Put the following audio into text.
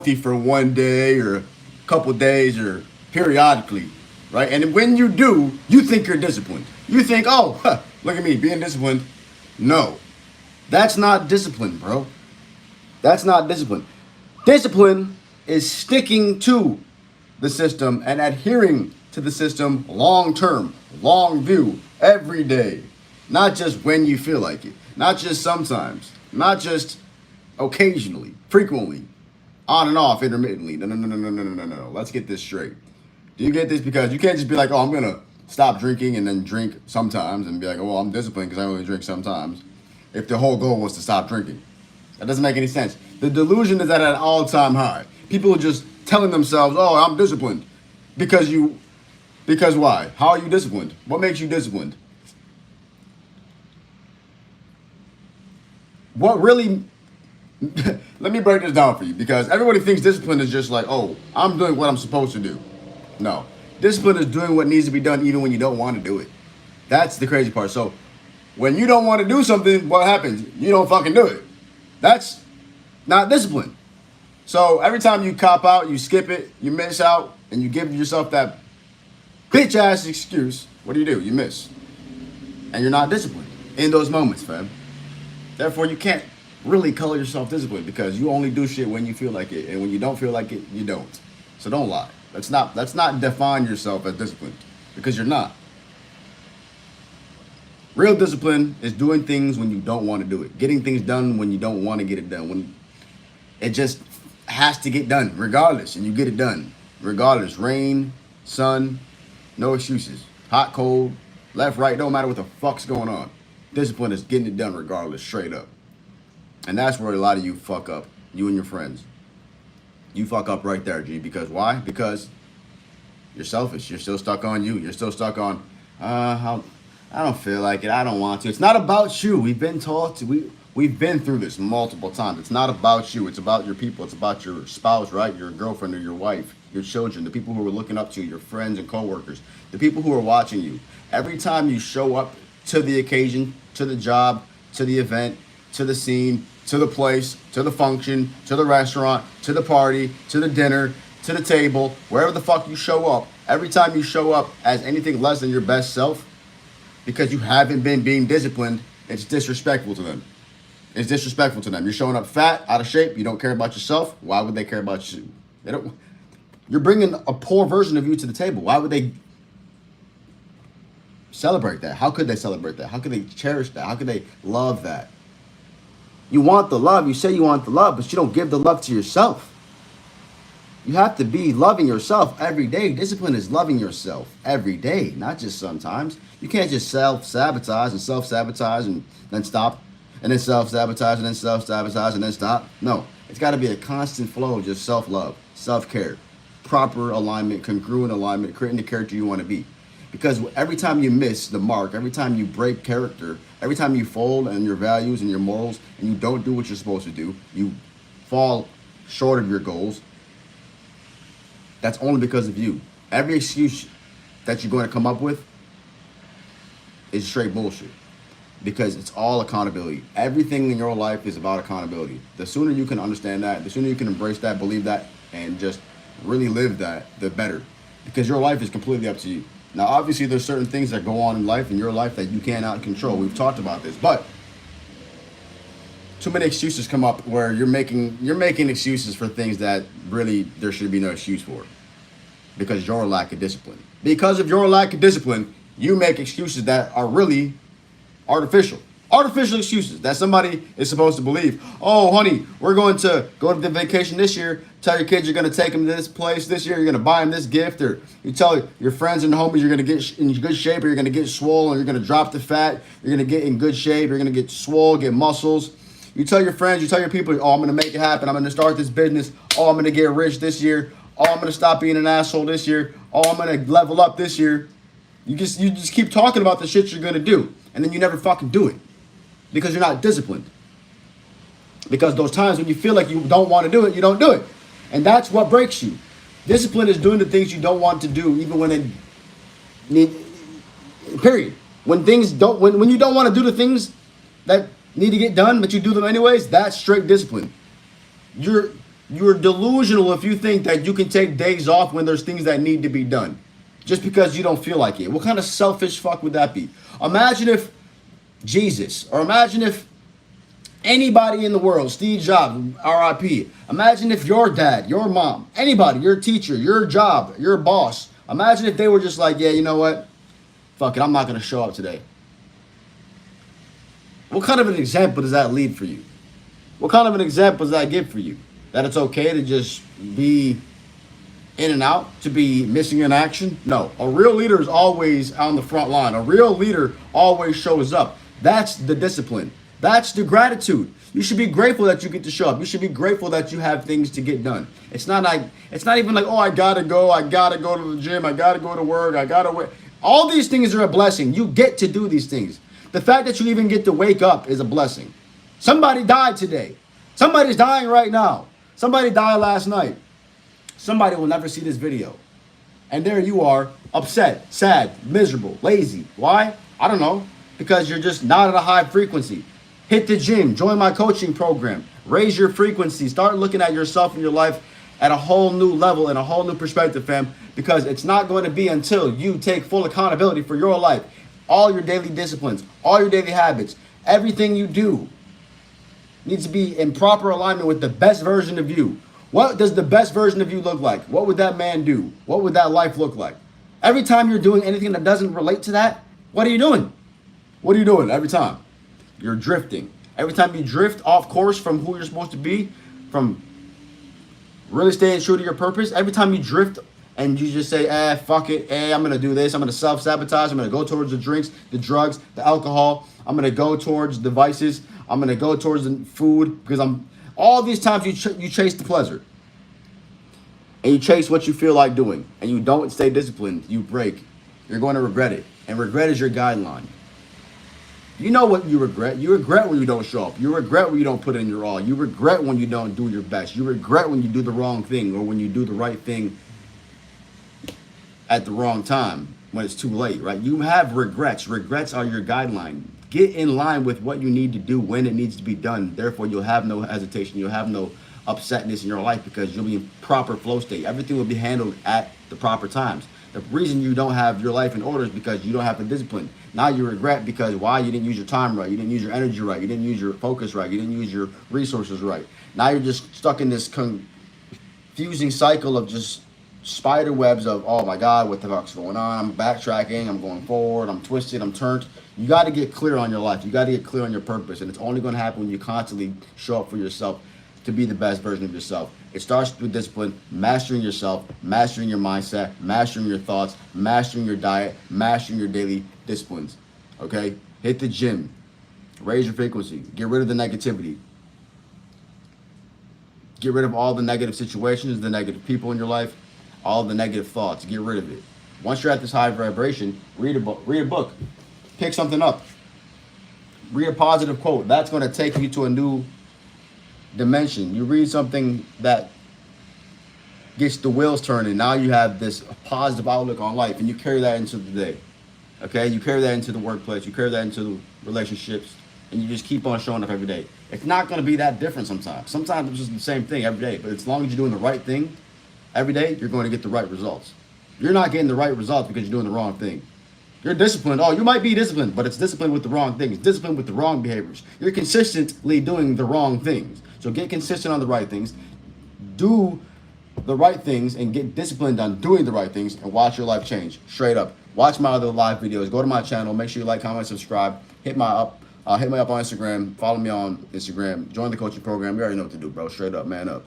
for one day or a couple days or periodically, right? And when you do, you think you're disciplined. You think, oh, look at me being disciplined. No, that's not discipline, bro. That's not discipline. Discipline is sticking to the system and adhering to the system long term, long view, every day. Not just when you feel like it, not just sometimes, not just occasionally, frequently, on and off, intermittently. No, no, no, no, no, no, no, no, no. Let's get this straight. Do you get this? Because you can't just be like, oh, I'm going to stop drinking and then drink sometimes and be like, oh, well, I'm disciplined because I only drink sometimes. If the whole goal was to stop drinking, that doesn't make any sense. The delusion is at an all-time high. People are just telling themselves, oh, I'm disciplined. Because why? How are you disciplined? What makes you disciplined? What really, let me break this down for you because everybody thinks discipline is just like, oh, I'm doing what I'm supposed to do. No. Discipline is doing what needs to be done even when you don't want to do it. That's the crazy part. So when you don't want to do something, what happens? You don't fucking do it. That's not discipline. So every time you cop out, you skip it, you miss out, and you give yourself that bitch ass excuse, what do? You miss. And you're not disciplined in those moments, fam. Therefore, you can't really call yourself disciplined because you only do shit when you feel like it. And when you don't feel like it, you don't. So don't lie. Let's not define yourself as disciplined because you're not. Real discipline is doing things when you don't want to do it. Getting things done when you don't want to get it done. When it just has to get done regardless, and you get it done regardless. Rain, sun, no excuses. Hot, cold, left, right, don't matter what the fuck's going on. Discipline is getting it done regardless, straight up. And that's where a lot of you fuck up, you and your friends. You fuck up right there, G. Because why? Because you're selfish. You're still stuck on you. You're still stuck on, I don't feel like it. I don't want to. It's not about you. We've been taught to. We've been through this multiple times. It's not about you. It's about your people. It's about your spouse, right? Your girlfriend or your wife, your children, the people who are looking up to you, your friends and coworkers, the people who are watching you. Every time you show up to the occasion, to the job, to the event, to the scene, to the place, to the function, to the restaurant, to the party, to the dinner, to the table, wherever the fuck you show up, every time you show up as anything less than your best self, because you haven't been being disciplined, it's disrespectful to them. It's disrespectful to them. You're showing up fat, out of shape. You don't care about yourself. Why would they care about you? They don't. You're bringing a poor version of you to the table. Why would they celebrate that? How could they celebrate that? How could they cherish that? How could they love that? You want the love. You say you want the love, but you don't give the love to yourself. You have to be loving yourself every day. Discipline is loving yourself every day, not just sometimes. You can't just self-sabotage and then stop, and then self-sabotage and then self-sabotage and then stop. No, it's got to be a constant flow of just self-love, self-care, proper alignment, congruent alignment, creating the character you want to be. Because every time you miss the mark, every time you break character, every time you fold on your values and your morals and you don't do what you're supposed to do, you fall short of your goals, that's only because of you. Every excuse that you're going to come up with is straight bullshit. Because it's all accountability. Everything in your life is about accountability. The sooner you can understand that, the sooner you can embrace that, believe that, and just really live that, the better. Because your life is completely up to you. Now, obviously, there's certain things that go on in life, in your life, that you cannot control. We've talked about this. But too many excuses come up where you're making excuses for things that really there should be no excuse for, because your lack of discipline. Because of your lack of discipline, you make excuses that are really artificial excuses that somebody is supposed to believe. Oh, honey, we're going to go to the vacation this year. Tell your kids you're going to take them to this place this year. You're going to buy them this gift, or you tell your friends and homies you're going to get in good shape, or you're going to get swole, or you're going to drop the fat. You're going to get in good shape. You're going to get swole, get muscles. You tell your friends, you tell your people, oh, I'm going to make it happen. I'm going to start this business. Oh, I'm going to get rich this year. Oh, I'm going to stop being an asshole this year. Oh, I'm going to level up this year. You just keep talking about the shit you're going to do, and then you never fucking do it because you're not disciplined. Because those times when you feel like you don't want to do it, you don't do it. And that's what breaks you. Discipline is doing the things you don't want to do, even when they need, period. When you don't want to do the things that need to get done, but you do them anyways, that's straight discipline. You're You're delusional if you think that you can take days off when there's things that need to be done just because you don't feel like it. What kind of selfish fuck would that be? Imagine if Jesus, or imagine if anybody in the world, Steve Jobs, RIP, imagine if your dad, your mom, anybody, your teacher, your job, your boss, imagine if they were just like, yeah, you know what? Fuck it, I'm not going to show up today. What kind of an example does that lead for you? What kind of an example does that give for you? That it's okay to just be in and out, to be missing in action? No. A real leader is always on the front line. A real leader always shows up. That's the discipline. That's the gratitude. You should be grateful that you get to show up. You should be grateful that you have things to get done. It's not even like, oh, I gotta go to the gym, I gotta go to work, I gotta wait. All these things are a blessing. You get to do these things. The fact that you even get to wake up is a blessing. Somebody died today. Somebody's dying right now. Somebody died last night. Somebody will never see this video. And there you are, upset, sad, miserable, lazy. Why? I don't know. Because you're just not at a high frequency. Hit the gym. Join my coaching program. Raise your frequency. Start looking at yourself and your life at a whole new level and a whole new perspective, fam. Because it's not going to be until you take full accountability for your life, all your daily disciplines, all your daily habits, everything you do needs to be in proper alignment with the best version of you. What does the best version of you look like? What would that man do? What would that life look like? Every time you're doing anything that doesn't relate to that, what are you doing? What are you doing every time? You're drifting. Every time you drift off course from who you're supposed to be, from really staying true to your purpose, every time you drift and you just say, fuck it, I'm going to do this, I'm going to self-sabotage, I'm going to go towards the drinks, the drugs, the alcohol, I'm going to go towards the vices, I'm going to go towards the food, because all these times you chase the pleasure. And you chase what you feel like doing, and you don't stay disciplined, you break. You're going to regret it. And regret is your guideline. You know what you regret. You regret when you don't show up. You regret when you don't put in your all. You regret when you don't do your best. You regret when you do the wrong thing, or when you do the right thing at the wrong time, when it's too late, right? You have regrets. Regrets are your guideline. Get in line with what you need to do when it needs to be done. Therefore, you'll have no hesitation. You'll have no upsetness in your life, because you'll be in proper flow state. Everything will be handled at the proper times. The reason you don't have your life in order is because you don't have the discipline. Now you regret because why? You didn't use your time right. You didn't use your energy right. You didn't use your focus right. You didn't use your resources right. Now you're just stuck in this confusing cycle of just spider webs of, oh my God, what the fuck's going on? I'm backtracking. I'm going forward. I'm twisted. I'm turned. You got to get clear on your life. You got to get clear on your purpose. And it's only going to happen when you constantly show up for yourself to be the best version of yourself. It starts with discipline, mastering yourself, mastering your mindset, mastering your thoughts, mastering your diet, mastering your daily disciplines. Okay? Hit the gym. Raise your frequency. Get rid of the negativity. Get rid of all the negative situations, the negative people in your life, all the negative thoughts. Get rid of it. Once you're at this high vibration, read a book. Read a book. Pick something up. Read a positive quote. That's going to take you to a new dimension. You read something that gets the wheels turning. Now you have this positive outlook on life, and you carry that into the day. Okay? You carry that into the workplace. You carry that into the relationships, and you just keep on showing up every day. It's not going to be that different sometimes. Sometimes it's just the same thing every day. But as long as you're doing the right thing every day, you're going to get the right results. You're not getting the right results because you're doing the wrong thing. You're disciplined. Oh, you might be disciplined, but it's disciplined with the wrong things. Disciplined with the wrong behaviors. You're consistently doing the wrong things. So get consistent on the right things. Do the right things and get disciplined on doing the right things, and watch your life change. Straight up. Watch my other live videos. Go to my channel. Make sure you like, comment, subscribe. Hit me up on Instagram. Follow me on Instagram. Join the coaching program. You already know what to do, bro. Straight up, man up.